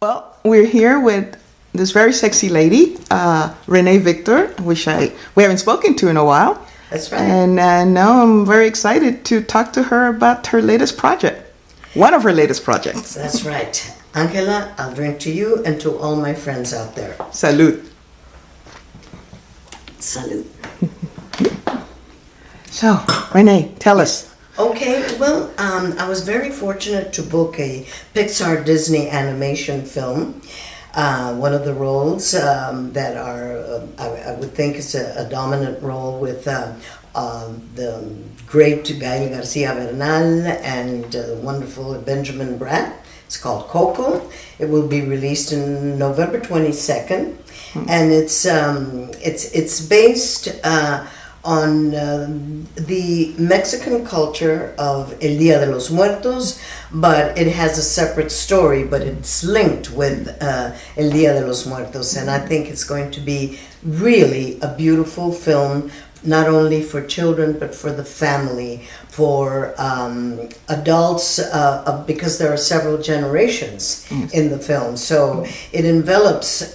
Well, we're here with this very sexy lady, Renée Victor, which we haven't spoken to in a while. That's right. And now I'm very excited to talk to her about her latest project, one of her latest projects. That's right. Angela, I'll drink to you and to all my friends out there. Salud. Salud. So, Renée, tell us. Okay, well, I was very fortunate to book a Pixar Disney animation film. One of the roles that are, I would think is a dominant role with the great Gael Garcia Bernal and the wonderful Benjamin Bratt. It's called Coco. It will be released in November 22nd, and it's based on the Mexican culture of El Día de los Muertos, but it has a separate story, but it's linked with El Día de los Muertos, and I think it's going to be really a beautiful film, not only for children, but for the family, for adults, because there are several generations in the film. So it envelops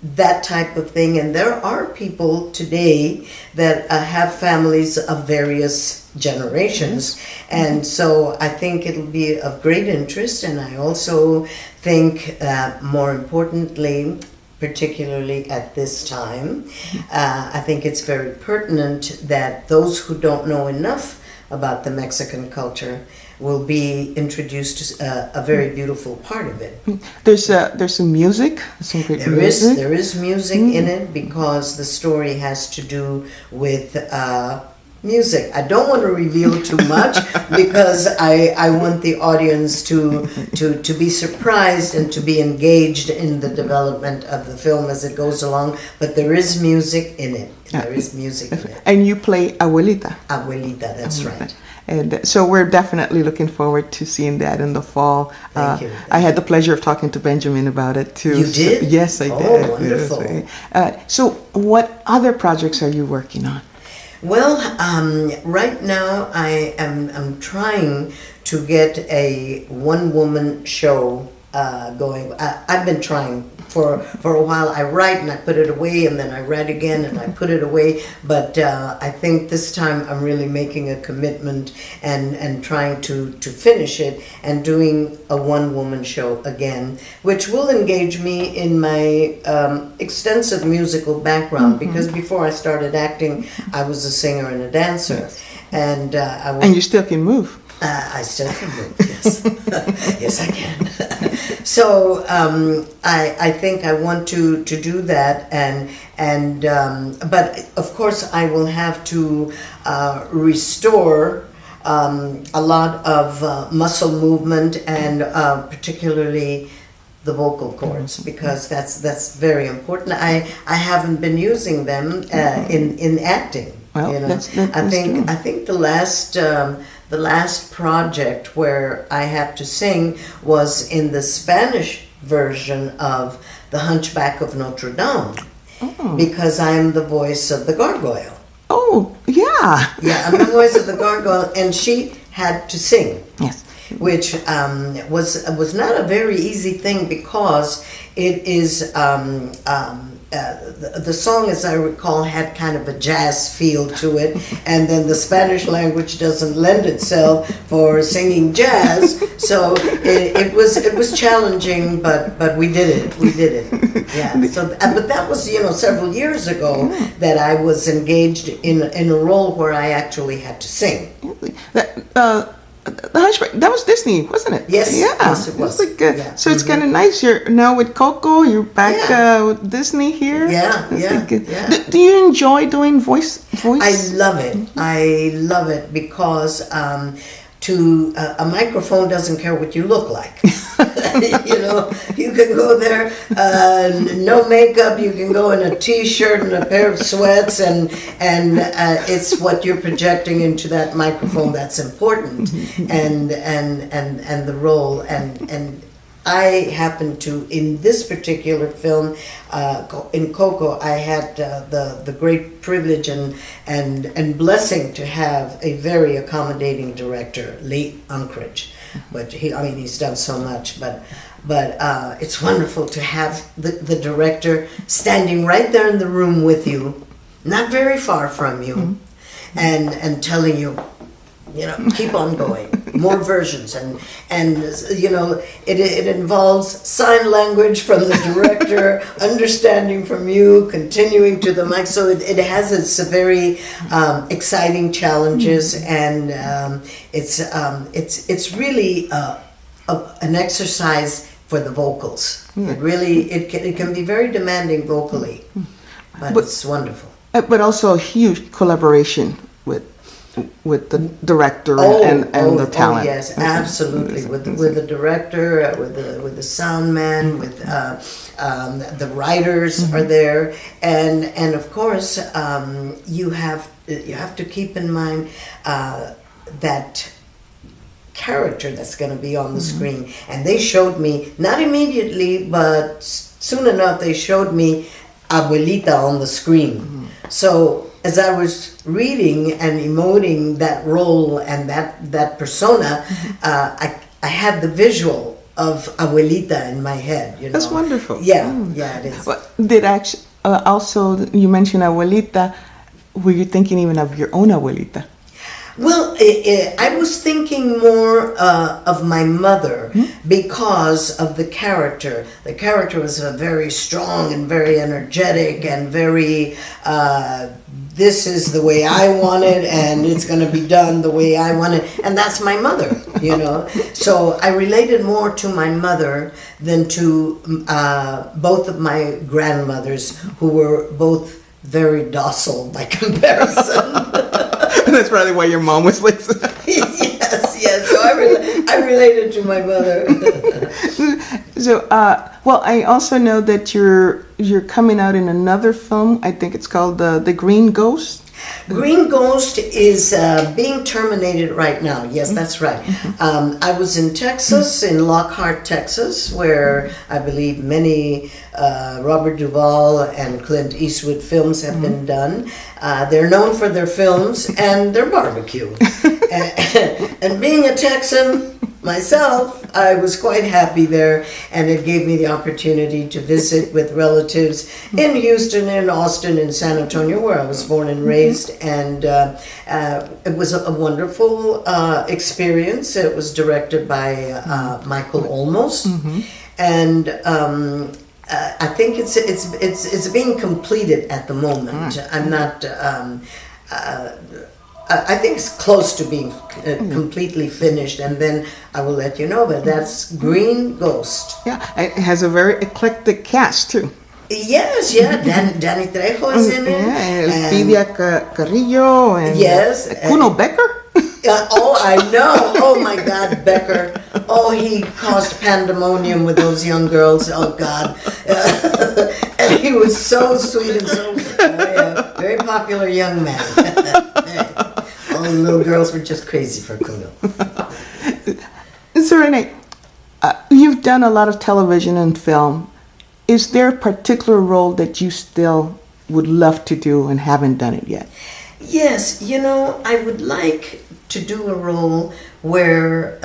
that type of thing, and there are people today that have families of various generations, and so I think it'll be of great interest. And I also think that more importantly, particularly at this time, I think it's very pertinent that those who don't know enough about the Mexican culture will be introduced to a very beautiful part of it. There's some music, some great music. There is music in it because the story has to do with music. I don't want to reveal too much because I want the audience to be surprised and to be engaged in the development of the film as it goes along. But there is music in it. There is music in it. And you play Abuelita. Abuelita, that's right. And so we're definitely looking forward to seeing that in the fall. Thank you. I had the pleasure of talking to Benjamin about it too. You did? So, yes, I did. Oh, wonderful. Yes. So what other projects are you working on? Well, right now I'm trying to get a one-woman show going. I've been trying for a while. I write and I put it away, and then I write again and I put it away. But I think this time I'm really making a commitment and trying to finish it and doing a one-woman show again, which will engage me in my extensive musical background, because before I started acting, I was a singer and a dancer. And and you still can move. I still can move, yes. Yes, I can. So I think I want to do that, and but of course I will have to restore a lot of muscle movement, and particularly the vocal cords, because that's very important. I haven't been using them in acting. Well, you know, that's I think the last project where I had to sing was in the Spanish version of The Hunchback of Notre Dame, because I'm the voice of the gargoyle. Oh, yeah. Yeah, I'm the voice of the gargoyle, and she had to sing. Yes. Which was not a very easy thing, because it is the song, as I recall, had kind of a jazz feel to it, and then the Spanish language doesn't lend itself for singing jazz, so it was challenging, but we did it. Yeah. So, but that was several years ago that I was engaged in a role where I actually had to sing. The Hunchback, that was Disney, wasn't it? Yes. Yeah. Yes, it was. Yeah. So it's kind of nice. You're now with Coco. You're back with Disney here. Yeah. Do you enjoy doing voice? I love it because a microphone doesn't care what you look like. You can go there, no makeup. You can go in a T-shirt and a pair of sweats, and it's what you're projecting into that microphone that's important, and the role, and I happened to, in this particular film, in Coco, I had the great privilege and blessing to have a very accommodating director, late Unkridge. But he's done so much. But it's wonderful to have the director standing right there in the room with you, not very far from you, and telling you, keep on going, more versions, and it involves sign language from the director, understanding from you, continuing to the mic. So it has its very exciting challenges, and it's really an exercise for the vocals. It can be very demanding vocally, but it's wonderful. But also a huge collaboration with the director and the talent. Oh yes, absolutely. With the director, with the sound man, with the writers are there, and of course you have to keep in mind that character that's going to be on the screen. And they showed me, not immediately, but soon enough, they showed me Abuelita on the screen. So as I was reading and emoting that role and that persona, I had the visual of Abuelita in my head. That's wonderful. Yeah, it is. Did actually also, you mentioned Abuelita, were you thinking even of your own Abuelita? Well, I was thinking more of my mother because of the character. The character was very strong and very energetic and very, this is the way I want it and it's going to be done the way I want it. And that's my mother, So I related more to my mother than to both of my grandmothers, who were both very docile by comparison. That's probably why your mom was like. yes. So I related to my mother. So, well, I also know that you're coming out in another film. I think it's called The Green Ghost. Green Ghost is being terminated right now. Yes, that's right. I was in Texas, in Lockhart, Texas, where I believe many Robert Duvall and Clint Eastwood films have been done. They're known for their films and their barbecue. And being a Texan myself, I was quite happy there, and it gave me the opportunity to visit with relatives in Houston, in Austin, in San Antonio, where I was born and raised, and it was a wonderful experience. It was directed by Michael Olmos, and I think it's being completed at the moment. I'm not. I think it's close to being completely finished, and then I will let you know. But that's Green Ghost. Yeah, it has a very eclectic cast too. Yes, Danny Trejo is in it. Yeah, Elpidia Carrillo and yes, Kuno Becker. Oh, I know. Oh my God, Becker. Oh, he caused pandemonium with those young girls. Oh God. And he was so sweet and so very popular young man. All the little girls were just crazy for Kuno. So Renee, you've done a lot of television and film. Is there a particular role that you still would love to do and haven't done it yet? Yes, I would like to do a role where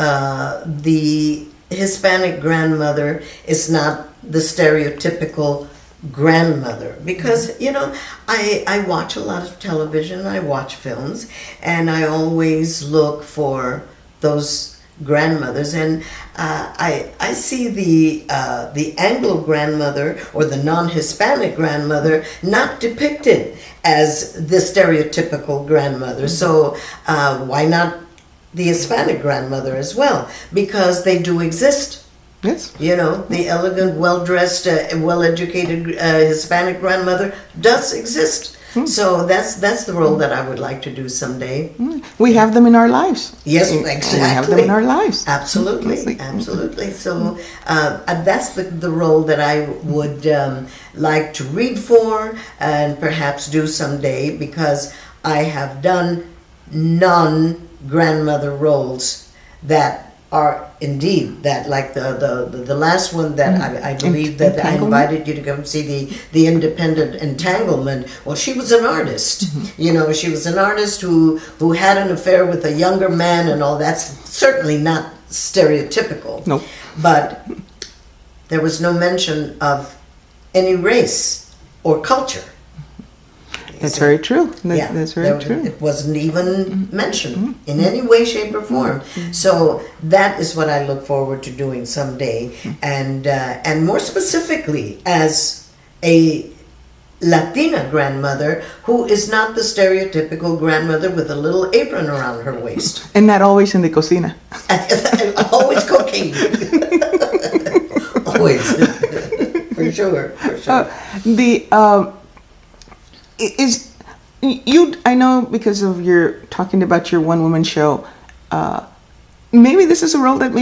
the Hispanic grandmother is not the stereotypical grandmother, because I watch a lot of television, I watch films, and I always look for those grandmothers, and I see the Anglo grandmother or the non-Hispanic grandmother not depicted as the stereotypical grandmother. So why not the Hispanic grandmother as well? Because they do exist. Yes. The elegant, well-dressed, well-educated Hispanic grandmother does exist. So that's the role that I would like to do someday. We have them in our lives. Yes, exactly. We have them in our lives. Absolutely. So that's the role that I would like to read for and perhaps do someday, because I have done non-grandmother roles that are indeed that, like the last one that I believe that I invited you to come see, the independent entanglement. Well, she was an artist. You know, she was an artist who had an affair with a younger man and all. That's certainly not stereotypical. No. But there was no mention of any race or culture. That's very true. That's very true. It wasn't even mentioned in any way, shape, or form. So that is what I look forward to doing someday, and more specifically as a Latina grandmother who is not the stereotypical grandmother with a little apron around her waist. And not always in the cocina. Always cooking. Always. For sure. I know because of your talking about your one woman show, maybe this is a role that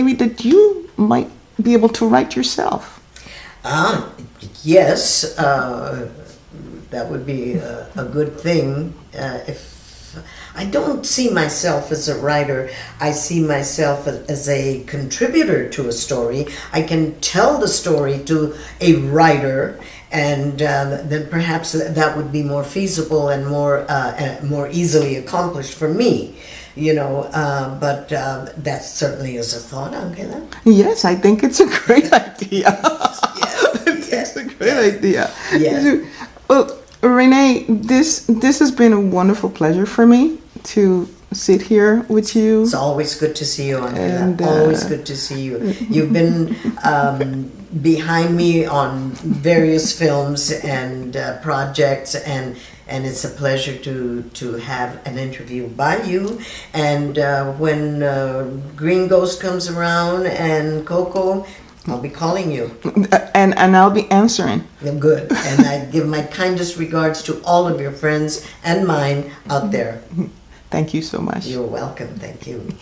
you might be able to write yourself. Yes, that would be a good thing. If I don't see myself as a writer, I see myself as a contributor to a story. I can tell the story to a writer, and then perhaps that would be more feasible and more easily accomplished for me. You know, but that certainly is a thought, Angela. Yes, I think it's a great idea. Yes, it's a great idea. Yes. Well, Renee, this has been a wonderful pleasure for me to sit here with you. It's always good to see you, Angela. And, always good to see you. You've been behind me on various films and projects, and it's a pleasure to have an interview by you. And when Green Ghost comes around and Coco, I'll be calling you. And I'll be answering. Good. And I give my kindest regards to all of your friends and mine out there. Thank you so much. You're welcome. Thank you.